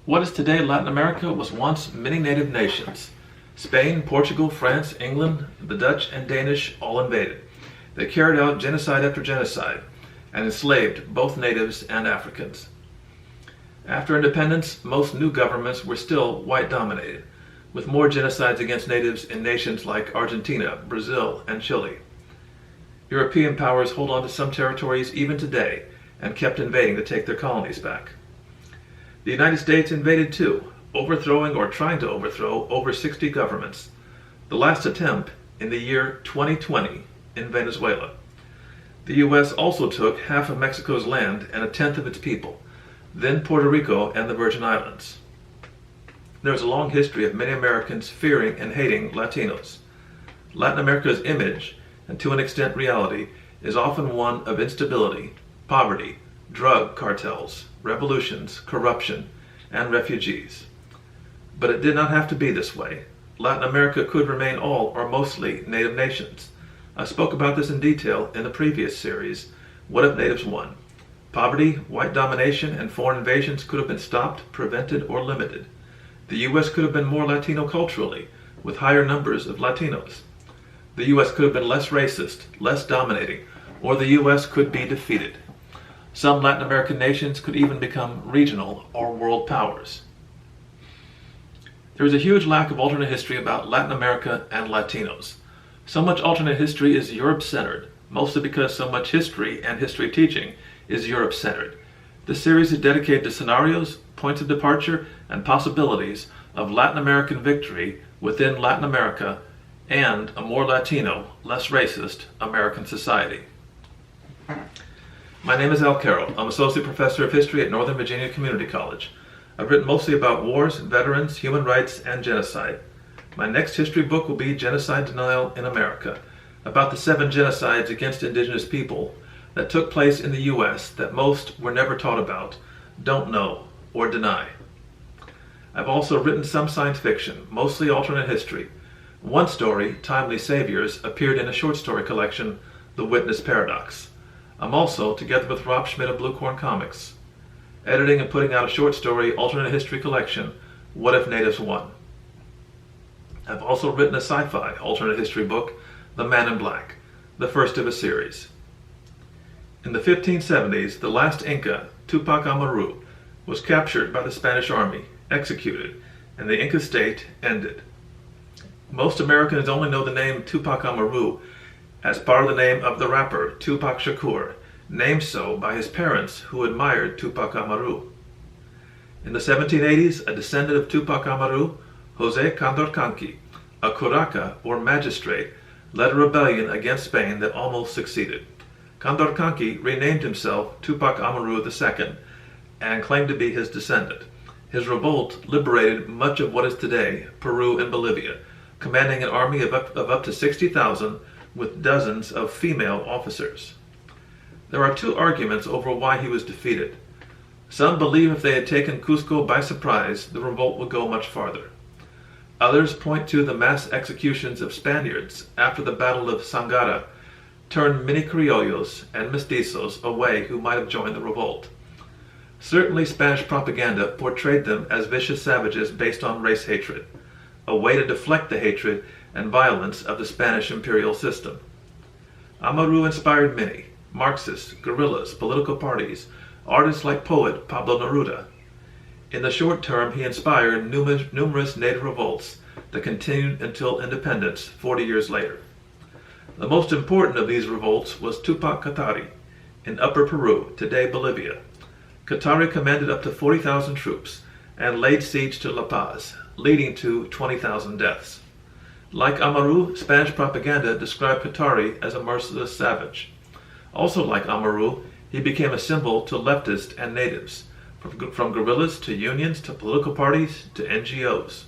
What is today Latin America was once many native nations. Spain, Portugal, France, England, the Dutch, and Danish all invaded. They carried out genocide after genocide and enslaved both natives and Africans. After independence, most new governments were still white-dominated, with more genocides against natives in nations like Argentina, Brazil, and Chile. European powers hold on to some territories even today and kept invading to take their colonies back. The United States invaded too, overthrowing or trying to overthrow over 60 governments. The last attempt in the year 2020 in Venezuela. The U.S. also took half of Mexico's land and a tenth of its people, then Puerto Rico and the Virgin Islands. There is a long history of many Americans fearing and hating Latinos. Latin America's image, and to an extent reality, is often one of instability, poverty, drug cartels, revolutions, corruption, and refugees. But it did not have to be this way. Latin America could remain all or mostly native nations. I spoke about this in detail in the previous series, What If Natives Won? Poverty, white domination, and foreign invasions could have been stopped, prevented, or limited. The U.S. could have been more Latino culturally, with higher numbers of Latinos. The U.S. could have been less racist, less dominating, or the U.S. could be defeated. Some Latin American nations could even become regional or world powers. There is a huge lack of alternate history about Latin America and Latinos. So much alternate history is Europe-centered, mostly because so much history and history teaching is Europe-centered. This series is dedicated to scenarios, points of departure, and possibilities of Latin American victory within Latin America and a more Latino, less racist American society. My name is Carroll. I'm Associate Professor of History at Northern Virginia Community College. I've written mostly about wars, veterans, human rights, and genocide. My next history book will be Genocide Denial in America, about the 7 genocides against indigenous people that took place in the U.S. that most were never taught about, don't know, or deny. I've also written some science fiction, mostly alternate history. One story, Timely Saviors, appeared in a short story collection, The Witness Paradox. I'm also, together with Rob Schmidt of Bluecorn Comics, editing and putting out a short story alternate history collection, What If Natives Won? I've also written a sci-fi alternate history book, The Man in Black, the first of a series. In the 1570s, the last Inca, Tupac Amaru, was captured by the Spanish army, executed, and the Inca state ended. Most Americans only know the name Tupac Amaru as part of the name of the rapper Tupac Shakur, named so by his parents who admired Tupac Amaru. In the 1780s, a descendant of Tupac Amaru, José Condorcanqui, a curaca or magistrate, led a rebellion against Spain that almost succeeded. Condorcanqui renamed himself Tupac Amaru II and claimed to be his descendant. His revolt liberated much of what is today Peru and Bolivia, commanding an army of up to 60,000 with dozens of female officers. There are 2 arguments over why he was defeated. Some believe if they had taken Cusco by surprise, the revolt would go much farther. Others point to the mass executions of Spaniards after the Battle of Sangara turned many criollos and mestizos away who might have joined the revolt. Certainly Spanish propaganda portrayed them as vicious savages based on race hatred, a way to deflect the hatred and violence of the Spanish imperial system. Amaru inspired many, Marxists, guerrillas, political parties, artists like poet Pablo Neruda. In the short term, he inspired numerous native revolts that continued until independence 40 years later. The most important of these revolts was Tupac Katari in Upper Peru, today Bolivia. Katari commanded up to 40,000 troops and laid siege to La Paz, leading to 20,000 deaths. Like Amaru, Spanish propaganda described Katari as a merciless savage. Also like Amaru, he became a symbol to leftists and natives, from guerrillas to unions to political parties to NGOs.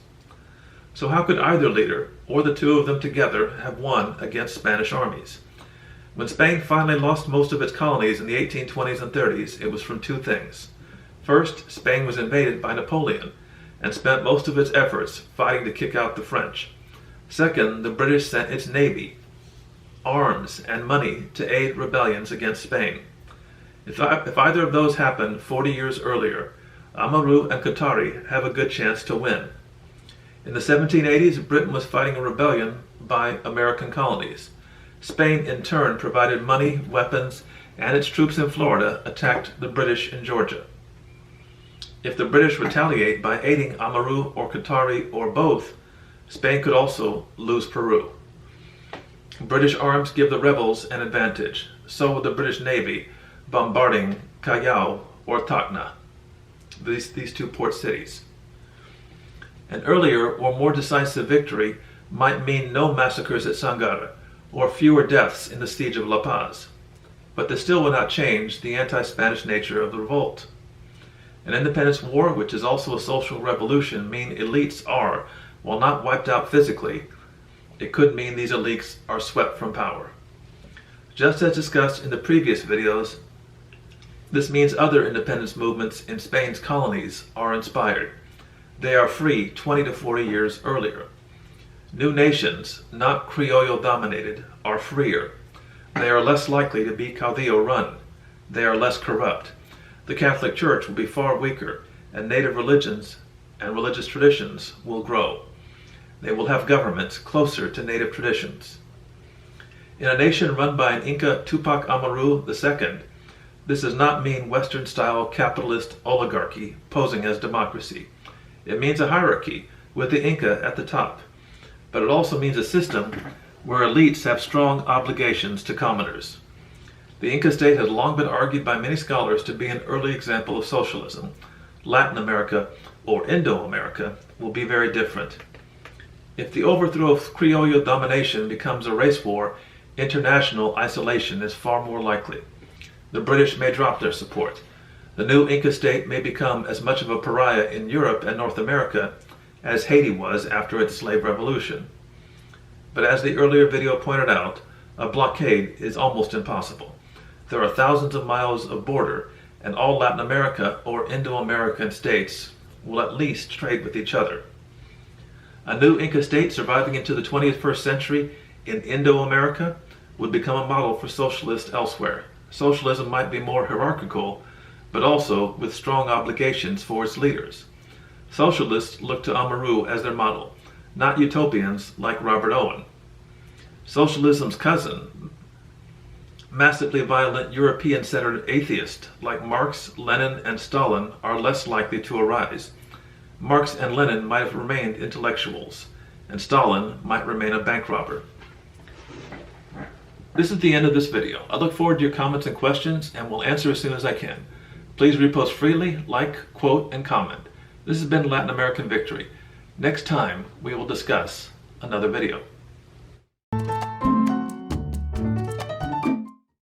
So how could either leader, or the 2 of them together, have won against Spanish armies? When Spain finally lost most of its colonies in the 1820s and 30s, it was from 2 things. First, Spain was invaded by Napoleon and spent most of its efforts fighting to kick out the French. Second, the British sent its navy, arms, and money to aid rebellions against Spain. If either of those happened 40 years earlier, Amaru and Katari have a good chance to win. In the 1780s, Britain was fighting a rebellion by American colonies. Spain, in turn, provided money, weapons, and its troops in Florida attacked the British in Georgia. If the British retaliate by aiding Amaru or Katari or both, Spain could also lose Peru. British arms give the rebels an advantage. So would the British Navy bombarding Callao or Tacna, these two port cities. An earlier or more decisive victory might mean no massacres at Sangara or fewer deaths in the siege of La Paz, but this still would not change the anti-Spanish nature of the revolt. An independence war, which is also a social revolution, mean elites are, while not wiped out physically, it could mean these elites are swept from power. Just as discussed in the previous videos, this means other independence movements in Spain's colonies are inspired. They are free 20 to 40 years earlier. New nations, not Criollo-dominated, are freer. They are less likely to be caudillo-run. They are less corrupt. The Catholic Church will be far weaker, and native religions and religious traditions will grow. They will have governments closer to native traditions. In a nation run by an Inca Tupac Amaru II, this does not mean Western-style capitalist oligarchy posing as democracy. It means a hierarchy with the Inca at the top. But it also means a system where elites have strong obligations to commoners. The Inca state has long been argued by many scholars to be an early example of socialism. Latin America, or Indo America, will be very different. If the overthrow of Criollo domination becomes a race war, international isolation is far more likely. The British may drop their support. The new Inca state may become as much of a pariah in Europe and North America as Haiti was after its slave revolution. But as the earlier video pointed out, a blockade is almost impossible. There are thousands of miles of border, and all Latin America or Indo American states will at least trade with each other. A new Inca state surviving into the 21st century in Indo America would become a model for socialists elsewhere. Socialism might be more hierarchical, but also with strong obligations for its leaders. Socialists look to Amaru as their model, not utopians like Robert Owen. Socialism's cousin, massively violent European-centered atheists like Marx, Lenin, and Stalin are less likely to arise. Marx and Lenin might have remained intellectuals, and Stalin might remain a bank robber. This is the end of this video. I look forward to your comments and questions, and will answer as soon as I can. Please repost freely, like, quote, and comment. This has been Latin American Victory. Next time, we will discuss another video.